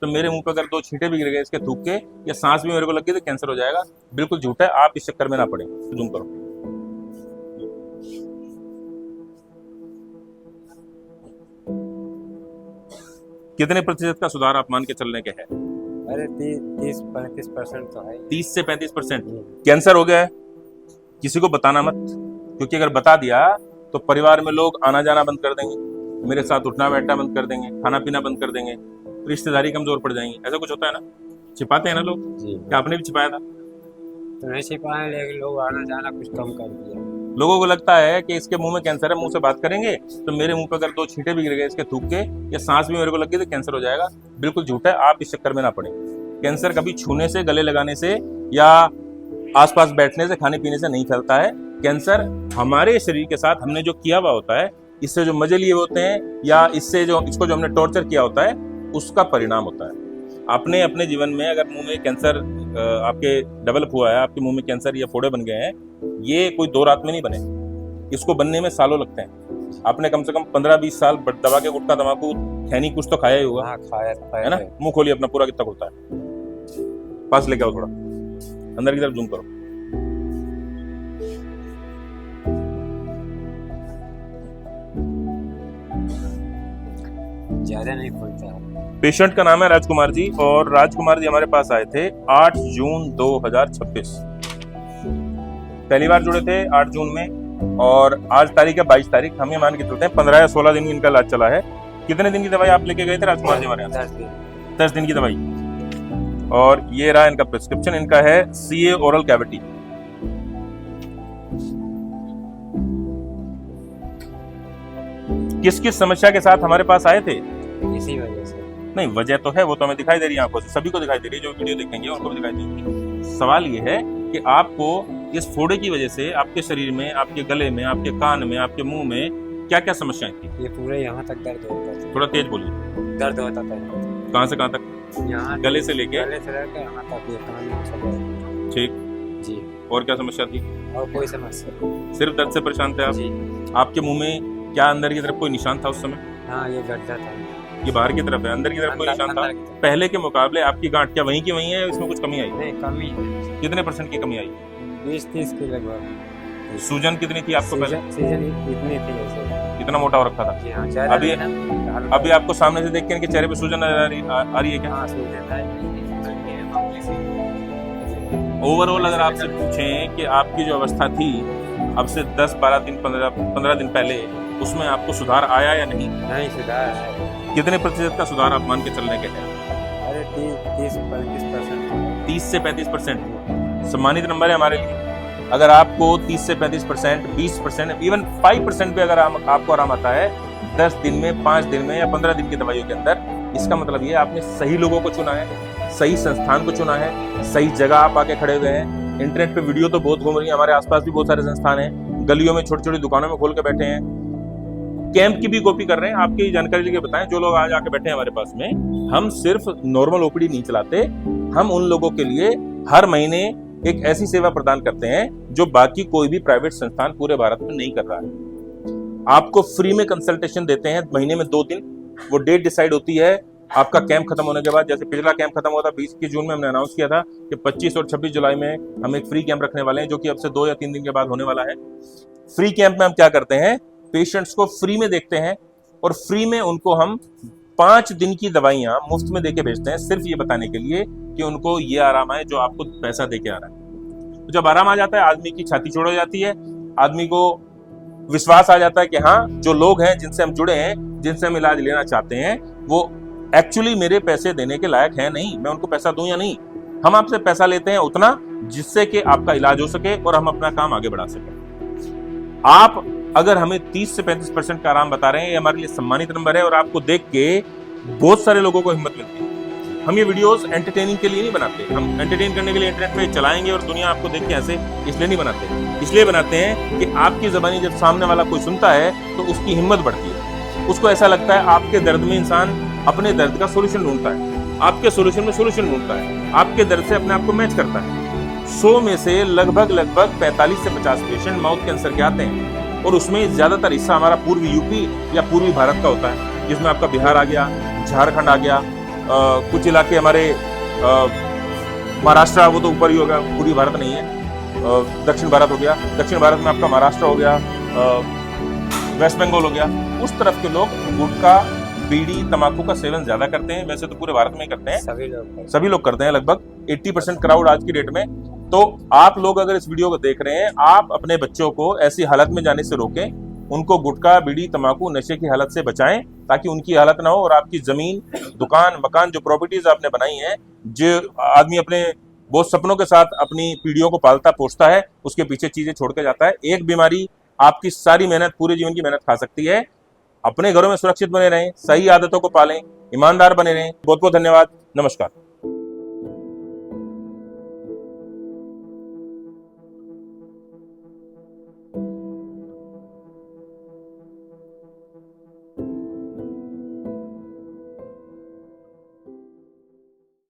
तो मेरे मुंह पे अगर 2 छींटे भी गिर गए इसके थूक के या सांस भी मेरे को लग गई तो कैंसर हो जाएगा। बिल्कुल झूठ है, आप इस चक्कर में ना पड़े। जूम करो। कितने प्रतिशत का सुधार आप मान के चलने के हैं? अरे 30-35% तो है। 30 से 35%। कैंसर हो गया है, किसी को बताना मत, क्योंकि अगर बता दिया तो परिवार में लोग आना जाना बंद कर देंगे, मेरे साथ उठना बैठना बंद कर देंगे, खाना पीना बंद कर देंगे, रिश्तेदारी कमजोर पड़ जाएंगी। ऐसा कुछ होता है ना, छिपाते हैं ना लोग। जी क्या आपने भी छिपाया था? तो नहीं छिपाए, लेकिन लोग आना जाना कुछ कम कर दिया। लोगों को लगता है कि इसके मुंह में कैंसर है, मुंह से बात करेंगे तो मेरे मुंह पे अगर 2 छींटे भी गिर गए इसके थूक के या सांस भी मेरे को लग गई तो कैंसर हो जाएगा। बिल्कुल झूठ है, आप इस चक्कर में ना पड़े। कैंसर कभी छूने से, गले लगाने से या आसपास बैठने से, खाने पीने से नहीं फैलता है। कैंसर हमारे शरीर के साथ हमने जो किया हुआ होता है, इससे जो मजे लिए होते हैं या इससे जो हमने टॉर्चर किया होता है, उसका परिणाम होता है। आपने अपने जीवन में अगर मुंह में कैंसर आपके डेवलप हुआ है, आपके मुंह में कैंसर या फोड़े बन गए हैं, ये कोई 2 रात में नहीं बने, इसको बनने में सालों लगते हैं। आपने कम से कम 15-20 साल दबा के गुटखा तंबाकू खैनी कुछ तो खाया ही होगा। हाँ, खाया है ना। मुंह खोलिए अपना पूरा, कितना खुलता है, पास लेके आओ, थोड़ा अंदर की तरफ जूम करो। ज्यादा नहीं खुलता है। पेशेंट का नाम है राजकुमार जी, और राजकुमार जी हमारे पास आए थे 8 जून 2026। पहली बार जुड़े थे 8 जून में, और आज तारीख है 22 तारीख। हम ये मान के चलते हैं 15 या 16 दिन इनका इलाज चला है। कितने दिन की दवाई आप लेके गए थे राजकुमार जी हमारे यहाँ? 10 दिन की दवाई। और ये रहा इनका प्रिस्क्रिप्शन। इनका है CA ओरल कैविटी। किस किस समस्या के साथ हमारे पास आए थे? इसी वजह से नहीं, वजह तो है, वो तो हमें दिखाई दे रही है आंखों से, सभी को दिखाई दे रही है, जो वीडियो देखेंगे उनको भी दिखाई देगी। सवाल ये है कि आपको इस फोड़े की वजह से आपके शरीर में, आपके गले में, आपके कान में, आपके मुंह में क्या क्या समस्याएं थी? ये पूरे यहाँ तक दर्द होता था। थोड़ा तेज बोलिए। दर्द होता था कहाँ से कहाँ तक? यहाँ गले से लेके गले से लेकर यहाँ तक, ये कान में सब। ठीक। जी। और क्या समस्या थी? और कोई समस्या? सिर्फ दर्द से परेशान थे आप? जी। आपके मुंह में क्या अंदर की तरफ कोई निशान था उस समय? हाँ, ये गड्ढा था। ये बाहर की तरफ है, अंदर की तरफ कोई निशान था? अंदर पहले के मुकाबले आपकी गांठ क्या वहीं की वहीं है, इसमें कुछ कमी आई? नहीं, कमी है। कितने % की कमी आई? 20-30 के लगभग। सूजन कितनी थी आपको पहले? सीजन इतनी थी ऐसे। इतना मोटा हो रखा था? जी हाँ, ज्यादा अभी नहीं ना। अभी आपको सामने से देख के इनके चेहरे पे सूजन आ रही है क्या? हाँ, सूजन है। ओवरऑल अगर आपसे पूछें कि आपकी जो अवस्था थी अब से 10-12 दिन 15 दिन पहले, उसमें आपको सुधार आया या नहीं? नहीं, सुधार है। कितने प्रतिशत का सुधार आप मान के चलने के हैं? अरे 30-35%। 30 से 35%। सम्मानित नंबर है हमारे लिए। अगर आपको 30 से 35%, 20%, इवन 5% भी अगर आपको आराम आता है 10 दिन में, 5 दिन में या 15 दिन की दवाइयों के अंदर, इसका मतलब ये आपने सही लोगों को चुना है, सही संस्थान को चुना है, सही जगह आप आके खड़े हुए हैं। इंटरनेट पे वीडियो तो बहुत घूम रही है, हमारे आसपास भी बहुत सारे संस्थान हैं, गलियों में छोटी छोटी दुकानों में खोल के बैठे हैं, कैंप की भी कॉपी कर रहे हैं। आपकी जानकारी लेके बताएं, जो लोग आज आके बैठे हैं हमारे पास में, हम सिर्फ नॉर्मल ओपीडी नहीं चलाते, हम उन लोगों के लिए हर महीने एक ऐसी सेवा प्रदान करते हैं जो बाकी कोई भी प्राइवेट संस्थान पूरे भारत में नहीं कर रहा है। आपको फ्री में कंसल्टेशन देते हैं महीने में 2 दिन। वो डेट डिसाइड होती है आपका कैंप खत्म होने के बाद। जैसे पिछला कैंप खत्म हुआ था 21 जून में, हमने अनाउंस किया था कि 25 और 26 जुलाई में हम एक फ्री कैंप रखने वाले हैं, जो कि अब से 2 या 3 दिन के बाद होने वाला है। फ्री कैंप में हम क्या करते हैं, पेशेंट्स को फ्री में देखते हैं और फ्री में उनको हम 5 दिन की दवाइयां मुफ्त में देके भेजते हैं, सिर्फ ये बताने के लिए कि उनको ये आराम आए जो आपको पैसा देके आ रहा है। तो जब आराम आ जाता है, आदमी की छाती छोड़ हो जाती है, आदमी को विश्वास आ जाता है कि हाँ, जो लोग हैं जिनसे हम जुड़े हैं, जिनसे हम इलाज लेना चाहते हैं, वो एक्चुअली मेरे पैसे देने के लायक है नहीं, मैं उनको पैसा दूं या नहीं। हम आपसे पैसा लेते हैं उतना जिससे कि आपका इलाज हो सके और हम अपना काम आगे बढ़ा सकें। आप अगर हमें 30 से 35% का आराम बता रहे हैं, ये हमारे लिए सम्मानित नंबर है, और आपको देख के बहुत सारे लोगों को हिम्मत मिलती है। हम ये वीडियोस एंटरटेनिंग के लिए नहीं बनाते, हम एंटरटेन करने के लिए इंटरनेट पे चलाएंगे और दुनिया आपको देख के हंसे, इसलिए नहीं बनाते। इसलिए बनाते हैं कि आपकी ज़बानी जब सामने वाला कोई सुनता है तो उसकी हिम्मत बढ़ती है, उसको ऐसा लगता है आपके दर्द में इंसान अपने दर्द का सोल्यूशन ढूंढता है, आपके सोल्यूशन में सोल्यूशन ढूंढता है, आपके दर्द से अपने आप को मैच करता है। 100 में से लगभग 45 से 50 पेशेंट माउथ कैंसर के आते हैं, और उसमें ज्यादातर हिस्सा हमारा पूर्वी यूपी या पूर्वी भारत का होता है, जिसमें आपका बिहार आ गया, झारखंड आ गया, कुछ इलाके हमारे महाराष्ट्र, वो तो ऊपर ही होगा, पूरी भारत नहीं है, दक्षिण भारत हो गया, दक्षिण भारत में आपका महाराष्ट्र हो गया, वेस्ट बंगाल हो गया, उस तरफ के लोग गुटखा, बीड़ी, तंबाकू का सेवन ज्यादा करते हैं। वैसे तो पूरे भारत में ही करते हैं, सभी लोग करते हैं, लगभग 80% क्राउड आज की डेट में। तो आप लोग अगर इस वीडियो को देख रहे हैं, आप अपने बच्चों को ऐसी हालत में जाने से रोकें, उनको गुटखा, बीड़ी, तंबाकू, नशे की हालत से बचाएं, ताकि उनकी हालत ना हो और आपकी जमीन, दुकान, मकान, जो प्रॉपर्टीज आपने बनाई हैं, जो आदमी अपने बहुत सपनों के साथ अपनी पीढ़ियों को पालता पोसता है, उसके पीछे चीजें छोड़ के जाता है। एक बीमारी आपकी सारी मेहनत, पूरे जीवन की मेहनत खा सकती है। अपने घरों में सुरक्षित बने रहें, सही आदतों को पालें, ईमानदार बने रहें। बहुत बहुत धन्यवाद, नमस्कार।